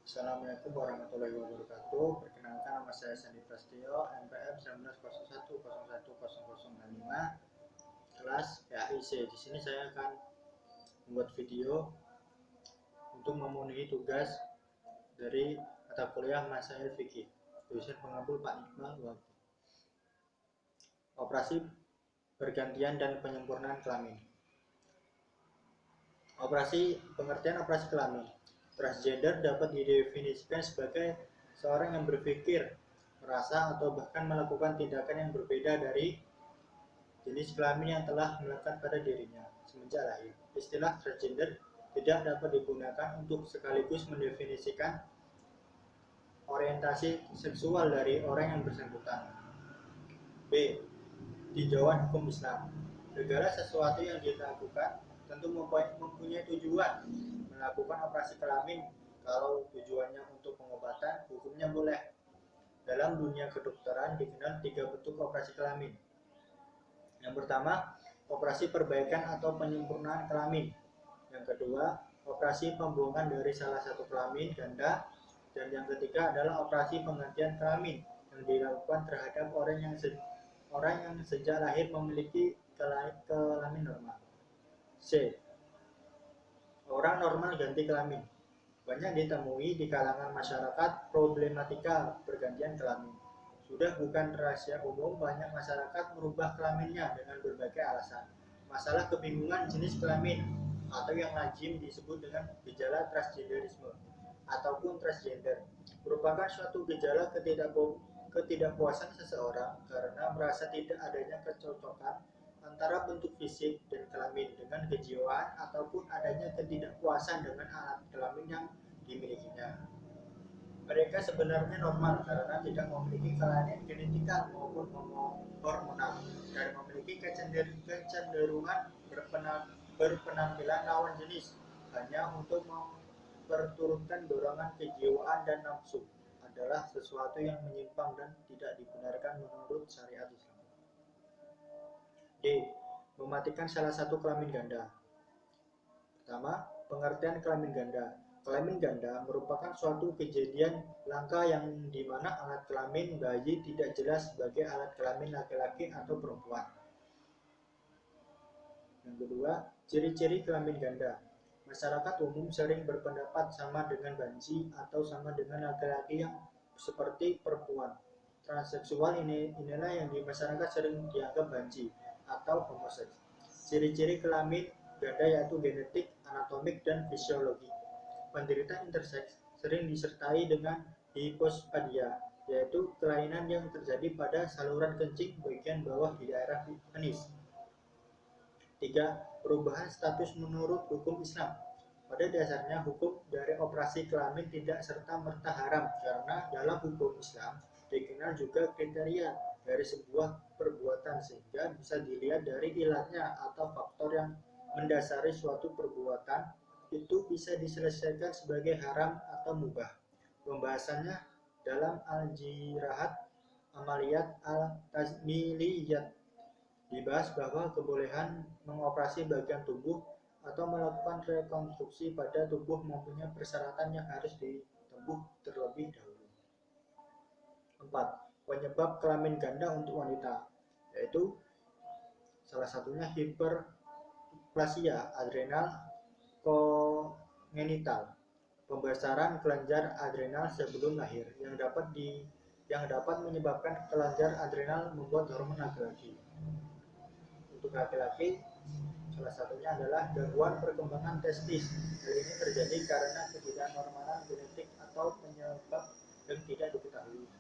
Assalamualaikum warahmatullahi wabarakatuh. Perkenalkan, nama saya Sandi Prasetyo, NPM 1901010005, kelas PAIC. Di sini saya akan membuat video untuk memenuhi tugas dari mata kuliah Masail Fikih, dosen pengabul Pak Iqbal Wahdi. Operasi pergantian dan penyempurnaan kelamin. Pengertian operasi kelamin. Transgender dapat didefinisikan sebagai seorang yang berpikir, merasa, atau bahkan melakukan tindakan yang berbeda dari jenis kelamin yang telah melekat pada dirinya semenjak lahir. Istilah transgender tidak dapat digunakan untuk sekaligus mendefinisikan orientasi seksual dari orang yang bersangkutan. B. Tinjauan hukum Islam. Segala sesuatu yang dilakukan tentu mempunyai tujuan. Melakukan operasi kelamin, kalau tujuannya untuk pengobatan, hukumnya boleh. Dalam dunia kedokteran dikenal 3 bentuk operasi kelamin. Yang pertama, operasi perbaikan atau penyempurnaan kelamin. Yang kedua, operasi pembuangan dari salah satu kelamin ganda. Dan yang ketiga adalah operasi penggantian kelamin yang dilakukan terhadap orang yang sejak lahir memiliki kelamin normal. C. Orang normal ganti kelamin. Banyak ditemui di kalangan masyarakat problematika pergantian kelamin. Sudah bukan rahasia umum, banyak masyarakat merubah kelaminnya dengan berbagai alasan. Masalah kebingungan jenis kelamin atau yang lazim disebut dengan gejala transgenderisme ataupun transgender merupakan suatu gejala ketidakpuasan seseorang karena merasa tidak adanya kecocokan antara bentuk fisik dan kelamin dengan kejiwaan ataupun adanya ketidakpuasan dengan alat kelamin yang dimilikinya. Mereka sebenarnya normal karena tidak memiliki kelainan genetika maupun hormonal dan memiliki kecenderungan berpenampilan lawan jenis hanya untuk memperturutkan dorongan kejiwaan dan nafsu adalah sesuatu yang menyimpang dan tidak dibenarkan menurut syariat Islam. D. Mematikan salah satu kelamin ganda. Pertama, pengertian kelamin ganda. Kelamin ganda merupakan suatu kejadian langka yang dimana alat kelamin bayi tidak jelas sebagai alat kelamin laki-laki atau perempuan. Yang kedua, ciri-ciri kelamin ganda. Masyarakat umum sering berpendapat sama dengan banci atau sama dengan laki-laki yang seperti perempuan. Transseksual inilah yang di masyarakat sering dianggap banci atau homoseks. Ciri-ciri kelamin ganda yaitu genetik, anatomik, dan fisiologi. Penderita interseks sering disertai dengan hipospadia, yaitu kelainan yang terjadi pada saluran kencing bagian bawah di daerah penis. 3. Perubahan status menurut hukum Islam. Pada dasarnya hukum dari operasi kelamin tidak serta-merta haram karena dalam hukum Islam dikenal juga kriteria dari sebuah perbuatan sehingga bisa dilihat dari ilatnya atau faktor yang mendasari suatu perbuatan itu bisa diselesaikan sebagai haram atau mubah. Pembahasannya dalam Al-Jirahat Amaliyat Al-Tazmiliyat dibahas bahwa kebolehan mengoperasi bagian tubuh atau melakukan rekonstruksi pada tubuh mempunyai persyaratan yang harus ditempuh terlebih dahulu. 4. Penyebab kelamin ganda untuk wanita, yaitu salah satunya hiperplasia adrenal kongenital, pembesaran kelenjar adrenal sebelum lahir yang dapat menyebabkan kelenjar adrenal membuat hormon laki-laki. Untuk laki-laki, salah satunya adalah gangguan perkembangan testis. Hal ini terjadi karena ketidaknormalan genetik atau penyebab yang tidak diketahui.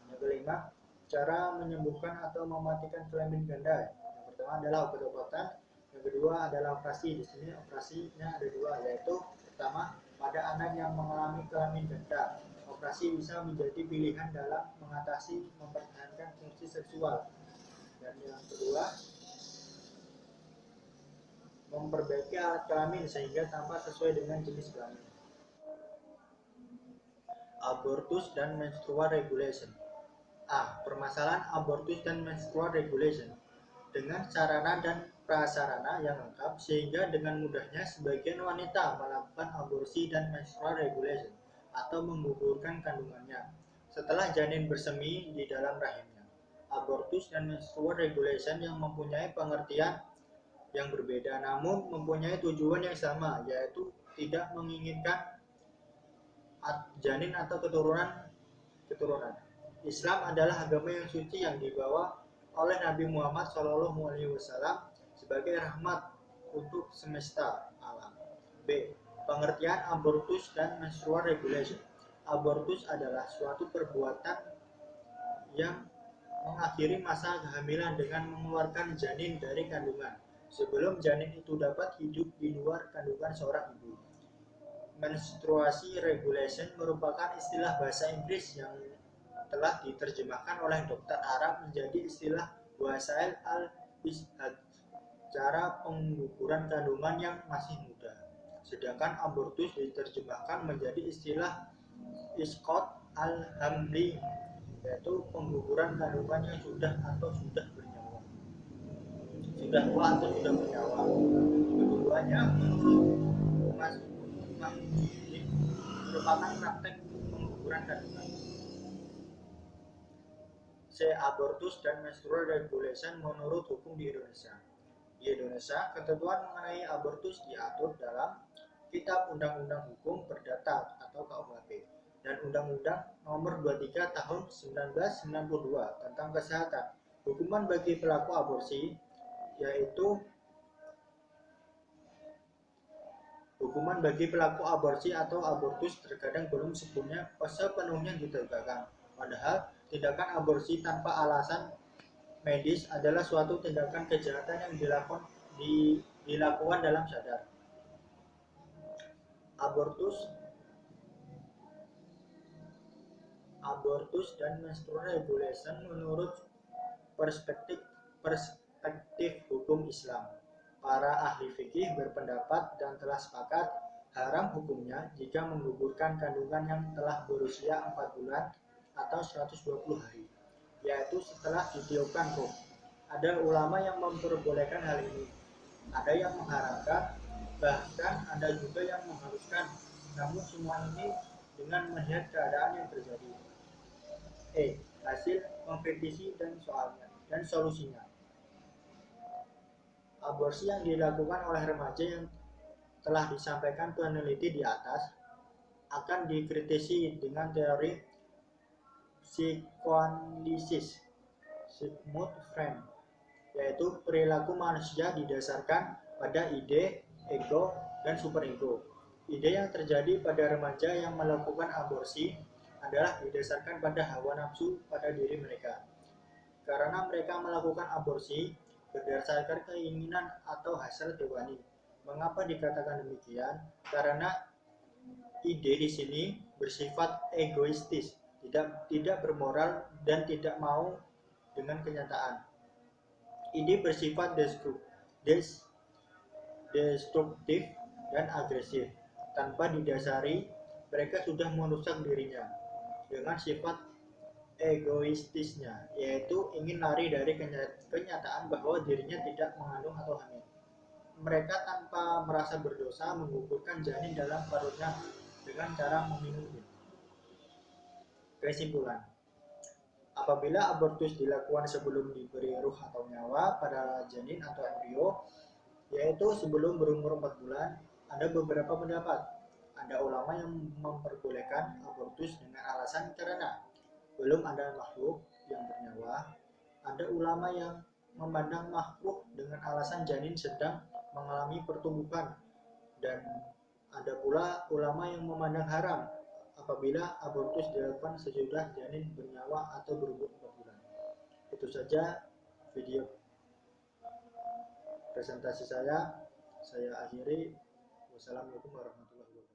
Yang kelima, cara menyembuhkan atau mematikan kelamin ganda. Yang pertama adalah obat-obatan, yang kedua adalah operasi. Di sini operasinya ada dua, yaitu pertama pada anak yang mengalami kelamin ganda. Operasi bisa menjadi pilihan dalam mengatasi mempertahankan fungsi seksual. Dan yang kedua, memperbaiki alat kelamin sehingga tampak sesuai dengan jenis kelamin. Abortus dan menstrual regulation. A. Permasalahan abortus dan menstrual regulation. Dengan sarana dan prasarana yang lengkap sehingga dengan mudahnya sebagian wanita melakukan aborsi dan menstrual regulation atau menggugurkan kandungannya setelah janin bersemi di dalam rahimnya. Abortus dan menstrual regulation yang mempunyai pengertian yang berbeda namun mempunyai tujuan yang sama, yaitu tidak menginginkan janin atau keturunan. Islam adalah agama yang suci yang dibawa oleh Nabi Muhammad SAW sebagai rahmat untuk semesta alam. B. Pengertian abortus dan menstrual regulation. Abortus adalah suatu perbuatan yang mengakhiri masa kehamilan dengan mengeluarkan janin dari kandungan sebelum janin itu dapat hidup di luar kandungan seorang ibu. Menstruasi regulation merupakan istilah bahasa Inggris yang telah diterjemahkan oleh dokter Arab menjadi istilah wasail al-ishad, cara pengguguran kandungan yang masih muda. Sedangkan abortus diterjemahkan menjadi istilah isqat al-hamli, yaitu pengguguran kandungan yang sudah atau sudah bernyawa. Sudah tua atau sudah bernyawa. Keduanya menurut Mas ini merupakan praktek pengguguran kandungan. C. Abortus dan menstrual regulation menurut hukum di Indonesia. Di Indonesia, ketentuan mengenai abortus diatur dalam Kitab Undang-Undang Hukum Perdata atau KUHP dan Undang-Undang Nomor 23 Tahun 1992 tentang Kesehatan. Hukuman bagi pelaku aborsi yaitu hukuman bagi pelaku aborsi atau abortus terkadang belum sepenuhnya ditegakkan. Padahal tindakan aborsi tanpa alasan medis adalah suatu tindakan kejahatan yang dilakukan dalam sadar. Abortus dan menstrual regulation menurut perspektif hukum Islam. Para ahli fikih berpendapat dan telah sepakat haram hukumnya jika menggugurkan kandungan yang telah berusia 4 bulan atau 120 hari, yaitu setelah ditiupkan ruh. Ada ulama yang memperbolehkan hal ini, ada yang mengharamkan, bahkan ada juga yang mengharuskan. Namun semua ini dengan melihat keadaan yang terjadi. Hasil mengkritisi dan solusinya. Aborsi yang dilakukan oleh remaja yang telah disampaikan peneliti di atas akan dikritisi dengan teori psikoanalisis Sigmund Freud, yaitu perilaku manusia didasarkan pada ide, ego, dan superego. Ide yang terjadi pada remaja yang melakukan aborsi adalah didasarkan pada hawa nafsu pada diri mereka. Karena mereka melakukan aborsi berdasarkan keinginan atau hasrat hewani. Mengapa dikatakan demikian? Karena ide di sini bersifat egoistis, tidak bermoral dan tidak mau dengan kenyataan. Ide bersifat destruktif dan agresif. Tanpa didasari, mereka sudah merusak dirinya dengan sifat egoistisnya, yaitu ingin lari dari kenyataan bahwa dirinya tidak mengandung atau hamil. Mereka tanpa merasa berdosa menggugurkan janin dalam perutnya dengan cara meminumnya. Kesimpulan, apabila abortus dilakukan sebelum diberi ruh atau nyawa pada janin atau embrio, yaitu sebelum berumur 4 bulan, ada beberapa pendapat. Ada ulama yang memperbolehkan abortus dengan alasan karena belum ada makhluk yang bernyawa. Ada ulama yang memandang makruh dengan alasan janin sedang mengalami pertumbuhan, dan ada pula ulama yang memandang haram apabila abortus dilakukan sesudah janin bernyawa atau berumur 4 bulan. Itu saja video presentasi saya akhiri. Wassalamualaikum warahmatullahi wabarakatuh.